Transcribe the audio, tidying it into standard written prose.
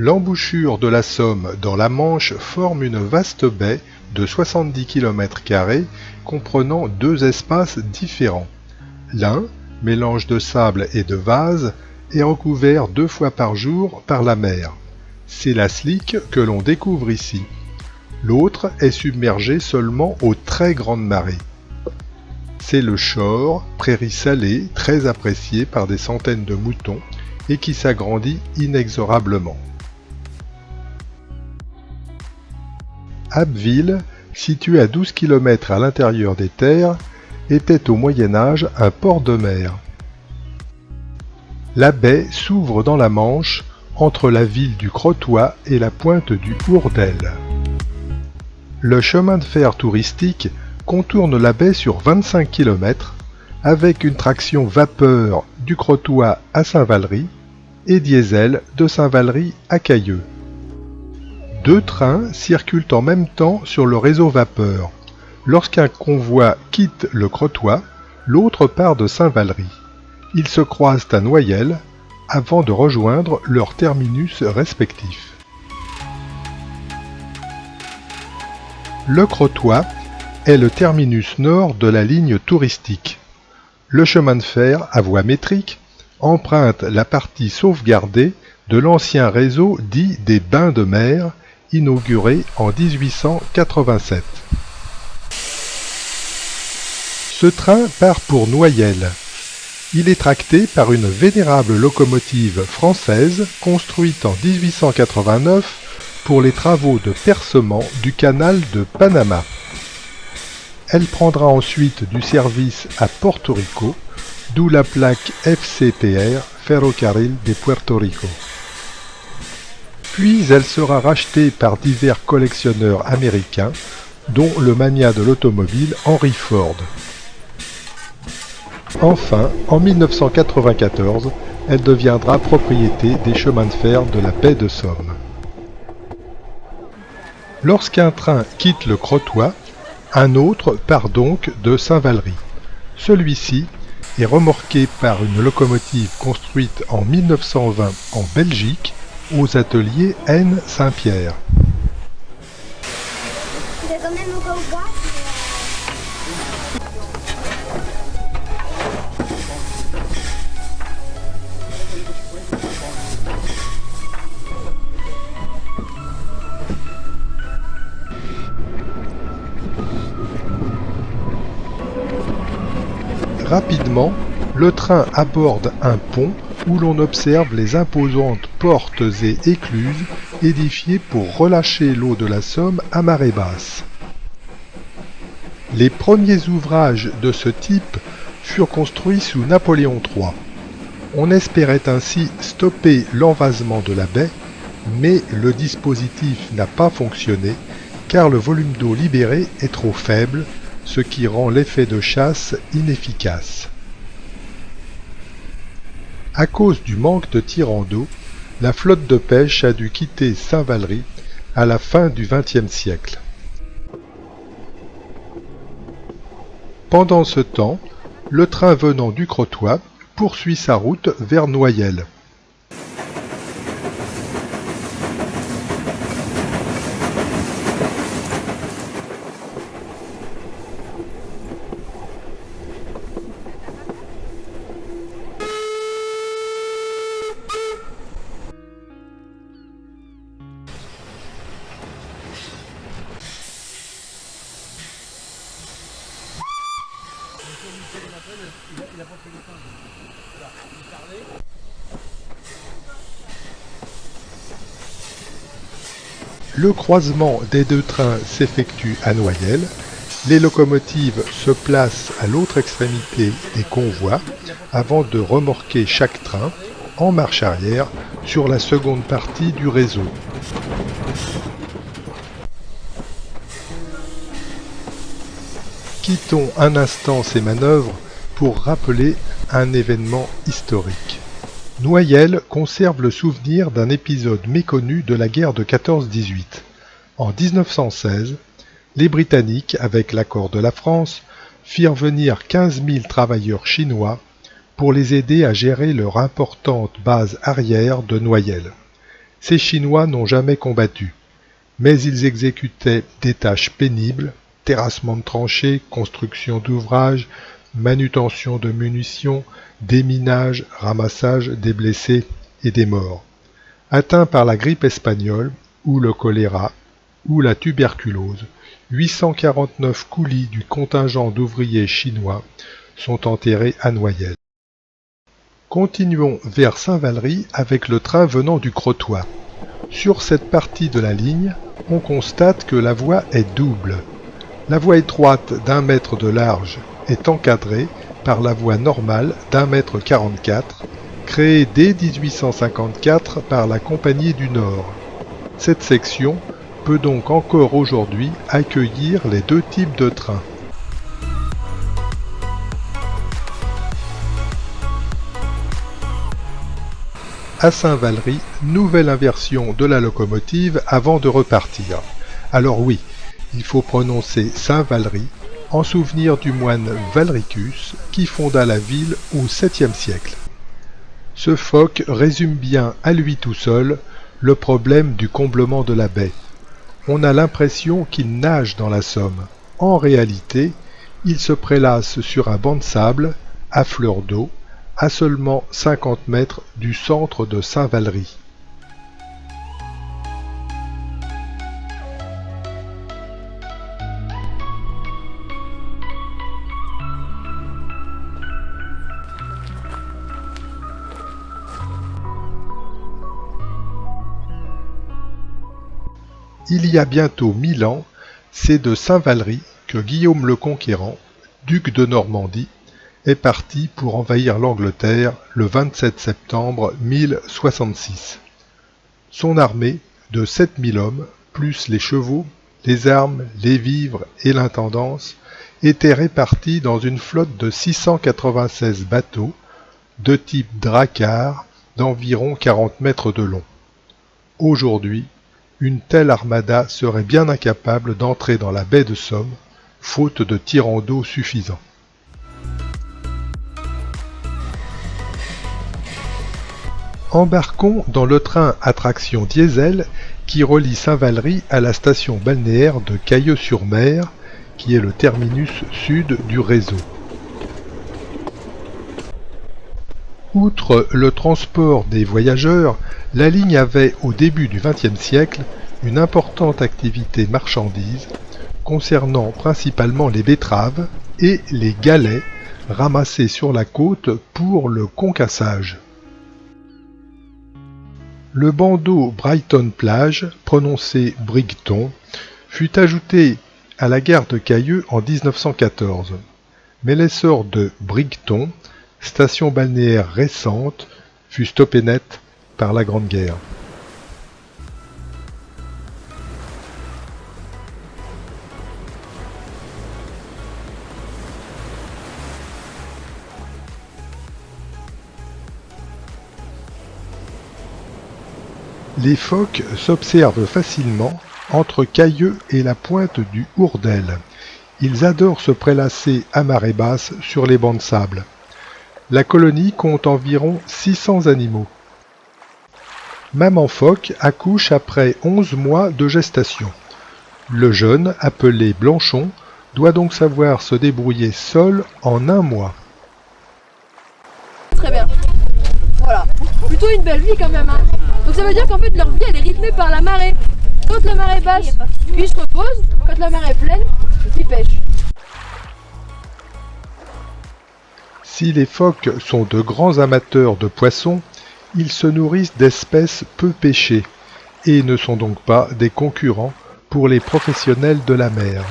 L'embouchure de la Somme dans la Manche forme une vaste baie de 70 km² comprenant deux espaces différents. L'un, mélange de sable et de vase, est recouvert 2 fois par jour par la mer. C'est la Slick que l'on découvre ici. L'autre est submergé seulement aux très grandes marées. C'est le Shore, prairie salée très appréciée par des centaines de moutons et qui s'agrandit inexorablement. Abbeville, situé à 12 km à l'intérieur des terres, était au Moyen Âge un port de mer. La baie s'ouvre dans la Manche entre la ville du Crotoy et la pointe du Hourdel. Le chemin de fer touristique contourne la baie sur 25 km avec une traction vapeur du Crotoy à Saint-Valery et diesel de Saint-Valery à Cailleux. 2 trains circulent en même temps sur le réseau vapeur. Lorsqu'un convoi quitte le Crotoy, l'autre part de Saint-Valery. Ils se croisent à Noyelles avant de rejoindre leurs terminus respectifs. Le Crotoy est le terminus nord de la ligne touristique. Le chemin de fer à voie métrique emprunte la partie sauvegardée de l'ancien réseau dit des bains de mer, inauguré en 1887. Ce train part pour Noyelles. Il est tracté par une vénérable locomotive française construite en 1889 pour les travaux de percement du canal de Panama. Elle prendra ensuite du service à Porto Rico, d'où la plaque FCPR, Ferrocarril de Puerto Rico. Puis elle sera rachetée par divers collectionneurs américains, dont le magnat de l'automobile Henry Ford. Enfin, en 1994, elle deviendra propriété des chemins de fer de la baie de Somme. Lorsqu'un train quitte le Crotoy, un autre part donc de Saint-Valery. Celui-ci est remorqué par une locomotive construite en 1920 en Belgique aux ateliers N Saint-Pierre. Rapidement, le train aborde un pont où l'on observe les imposantes portes et écluses édifiées pour relâcher l'eau de la Somme à marée basse. Les premiers ouvrages de ce type furent construits sous Napoléon III. On espérait ainsi stopper l'envasement de la baie, mais le dispositif n'a pas fonctionné car le volume d'eau libéré est trop faible, ce qui rend l'effet de chasse inefficace. À cause du manque de tirants d'eau, la flotte de pêche a dû quitter Saint-Valery à la fin du XXe siècle. Pendant ce temps, le train venant du Crotoy poursuit sa route vers Noyelles. Le croisement des 2 trains s'effectue à Noyelles. Les locomotives se placent à l'autre extrémité des convois avant de remorquer chaque train en marche arrière sur la seconde partie du réseau. Quittons un instant ces manœuvres pour rappeler un événement historique. Noyelles conserve le souvenir d'un épisode méconnu de la guerre de 14-18. En 1916, les Britanniques, avec l'accord de la France, firent venir 15 000 travailleurs chinois pour les aider à gérer leur importante base arrière de Noyelles. ces Chinois n'ont jamais combattu, mais ils exécutaient des tâches pénibles, terrassement de tranchées, construction d'ouvrages, manutention de munitions, déminage, ramassage des blessés et des morts. Atteints par la grippe espagnole, ou le choléra, ou la tuberculose, 849 coulis du contingent d'ouvriers chinois sont enterrés à Noyelles. Continuons vers Saint-Valery avec le train venant du Crotoy. Sur cette partie de la ligne, on constate que la voie est double. La voie étroite d'1 mètre de large est encadrée par la voie normale d'1 mètre 44, créée dès 1854 par la Compagnie du Nord. Cette section peut donc encore aujourd'hui accueillir les deux types de trains. À Saint-Valery, nouvelle inversion de la locomotive avant de repartir. Alors oui, il faut prononcer Saint-Valery en souvenir du moine Valricus qui fonda la ville au 7e siècle. Ce phoque résume bien à lui tout seul le problème du comblement de la baie. On a l'impression qu'il nage dans la Somme. En réalité, il se prélasse sur un banc de sable, à fleur d'eau, à seulement 50 mètres du centre de Saint-Valery. Il y a bientôt 1000 ans, c'est de Saint-Valery que Guillaume le Conquérant, duc de Normandie, est parti pour envahir l'Angleterre le 27 septembre 1066. Son armée, de 7000 hommes, plus les chevaux, les armes, les vivres et l'intendance, était répartie dans une flotte de 696 bateaux, de type drakkar, d'environ 40 mètres de long. Aujourd'hui, une telle armada serait bien incapable d'entrer dans la baie de Somme, faute de tirants d'eau suffisants. Embarquons dans le train à traction diesel qui relie Saint-Valery à la station balnéaire de Cayeux-sur-Mer, qui est le terminus sud du réseau. Outre le transport des voyageurs, la ligne avait au début du XXe siècle une importante activité marchandise concernant principalement les betteraves et les galets ramassés sur la côte pour le concassage. Le bandeau Brighton-Plage, prononcé Brigton, fut ajouté à la gare de Cayeux en 1914, mais l'essor de Brigton, station balnéaire récente, fut stoppé net par la Grande Guerre. Les phoques s'observent facilement entre Cayeux et la pointe du Hourdel. Ils adorent se prélasser à marée basse sur les bancs de sable. La colonie compte environ 600 animaux. Maman phoque accouche après 11 mois de gestation. Le jeune, appelé Blanchon, doit donc savoir se débrouiller seul en 1 mois. Très bien. Voilà. Plutôt une belle vie quand même. Hein. Donc ça veut dire qu'en fait leur vie elle est rythmée par la marée. Quand la marée est basse, ils se reposent. Quand la marée est pleine, ils pêchent. Si les phoques sont de grands amateurs de poissons, ils se nourrissent d'espèces peu pêchées et ne sont donc pas des concurrents pour les professionnels de la mer.